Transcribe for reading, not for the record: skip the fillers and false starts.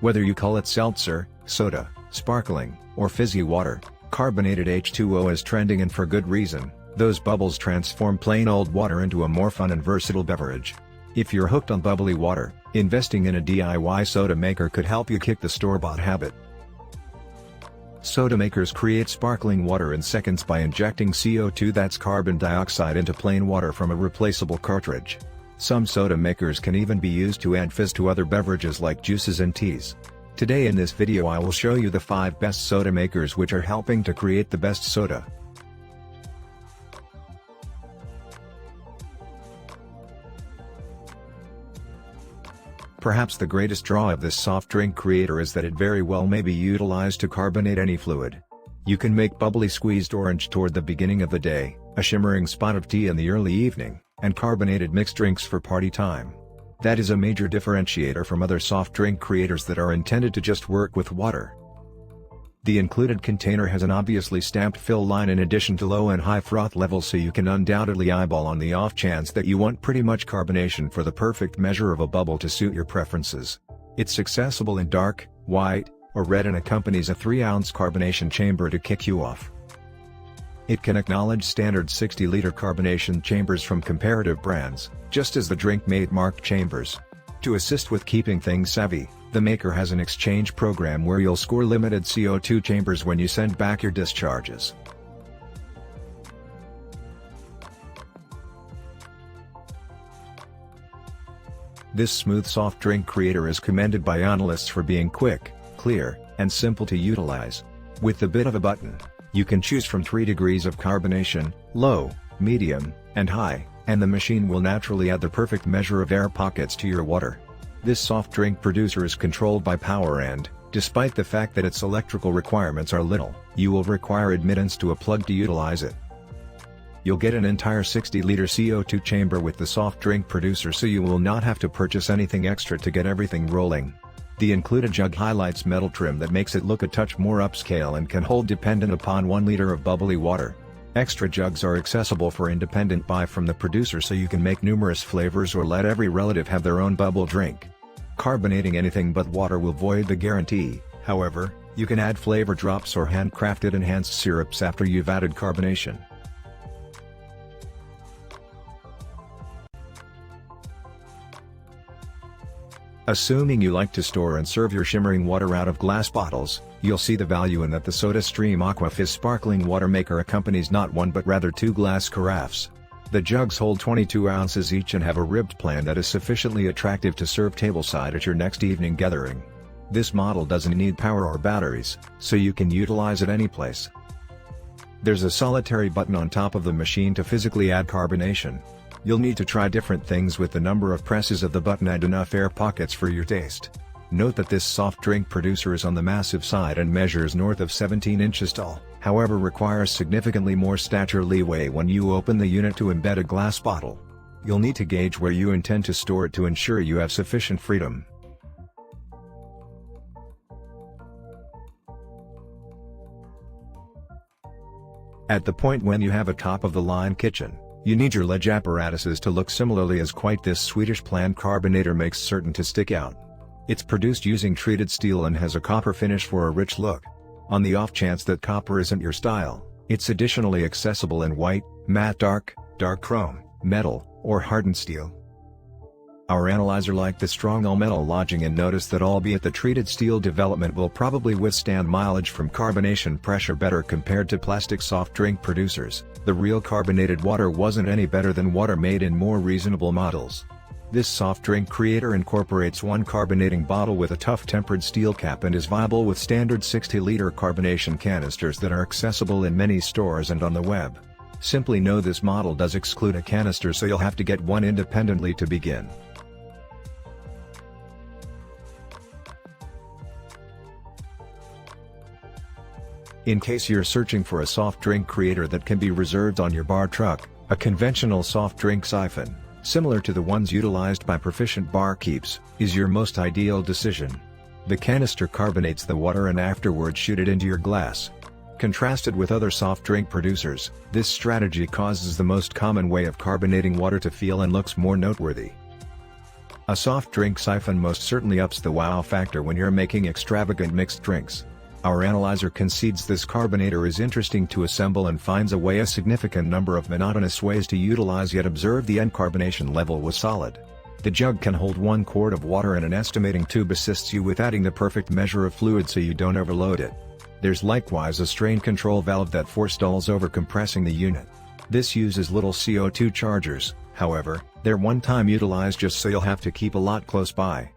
Whether you call it seltzer, soda, sparkling, or fizzy water, carbonated H2O is trending, and for good reason. Those bubbles transform plain old water into a more fun and versatile beverage. If you're hooked on bubbly water, investing in a DIY soda maker could help you kick the store-bought habit. Soda makers create sparkling water in seconds by injecting CO2, that's carbon dioxide, into plain water from a replaceable cartridge. Some soda makers can even be used to add fizz to other beverages like juices and teas. Today in this video I will show you the 5 best soda makers which are helping to create the best soda. Perhaps the greatest draw of this soft drink creator is that it very well may be utilized to carbonate any fluid. You can make bubbly squeezed orange toward the beginning of the day, a shimmering spot of tea in the early evening, and carbonated mixed drinks for party time. That is a major differentiator from other soft drink creators that are intended to just work with water. The included container has an obviously stamped fill line in addition to low and high froth levels, so you can undoubtedly eyeball on the off chance that you want pretty much carbonation for the perfect measure of a bubble to suit your preferences. It's accessible in dark, white, or red and accompanies a 3-ounce carbonation chamber to kick you off. It can acknowledge standard 60-liter carbonation chambers from comparative brands, just as the drink made marked chambers. To assist with keeping things savvy, the maker has an exchange program where you'll score limited CO2 chambers when you send back your discharges. This smooth soft drink creator is commended by analysts for being quick, clear, and simple to utilize. With the bit of a button, you can choose from 3 degrees of carbonation, low, medium, and high, and the machine will naturally add the perfect measure of air pockets to your water. This soft drink producer is controlled by power and, despite the fact that its electrical requirements are little, you will require admittance to a plug to utilize it. You'll get an entire 60-liter CO2 chamber with the soft drink producer, so you will not have to purchase anything extra to get everything rolling. The included jug highlights metal trim that makes it look a touch more upscale and can hold dependent upon 1 liter of bubbly water. Extra jugs are accessible for independent buy from the producer, so you can make numerous flavors or let every relative have their own bubble drink. Carbonating anything but water will void the guarantee. However, you can add flavor drops or handcrafted enhanced syrups after you've added carbonation. Assuming you like to store and serve your shimmering water out of glass bottles, you'll see the value in that the SodaStream Aqua Fizz sparkling water maker accompanies not 1 but rather 2 glass carafes. The jugs hold 22 ounces each and have a ribbed plan that is sufficiently attractive to serve tableside at your next evening gathering. This model doesn't need power or batteries, so you can utilize it any place. There's a solitary button on top of the machine to physically add carbonation. You'll need to try different things with the number of presses of the button and enough air pockets for your taste. Note that this soft drink producer is on the massive side and measures north of 17 inches tall, however requires significantly more stature leeway when you open the unit to embed a glass bottle. You'll need to gauge where you intend to store it to ensure you have sufficient freedom. At the point when you have a top-of-the-line kitchen, you need your ledge apparatuses to look similarly as quite this Swedish plant Carbonator makes certain to stick out. It's produced using treated steel and has a copper finish for a rich look. On the off chance that copper isn't your style, it's additionally accessible in white, matte dark chrome, metal, or hardened steel. Our analyzer liked the strong all-metal lodging and noticed that albeit the treated steel development will probably withstand mileage from carbonation pressure better compared to plastic soft drink producers, the real carbonated water wasn't any better than water made in more reasonable models. This soft drink creator incorporates 1 carbonating bottle with a tough tempered steel cap and is viable with standard 60-liter carbonation canisters that are accessible in many stores and on the web. Simply know this model does exclude a canister, so you'll have to get one independently to begin. In case you're searching for a soft drink creator that can be reserved on your bar truck, a conventional soft drink siphon, similar to the ones utilized by proficient barkeeps, is your most ideal decision. The canister carbonates the water and afterwards shoot it into your glass. Contrasted with other soft drink producers, this strategy causes the most common way of carbonating water to feel and looks more noteworthy. A soft drink siphon most certainly ups the wow factor when you're making extravagant mixed drinks. Our analyzer concedes this carbonator is interesting to assemble and finds a significant number of monotonous ways to utilize, yet observe the end carbonation level was solid. The jug can hold 1 quart of water and an estimating tube assists you with adding the perfect measure of fluid so you don't overload it. There's likewise a strain control valve that forestalls overcompressing the unit. This uses little CO2 chargers, however, they're one-time utilized just so you'll have to keep a lot close by.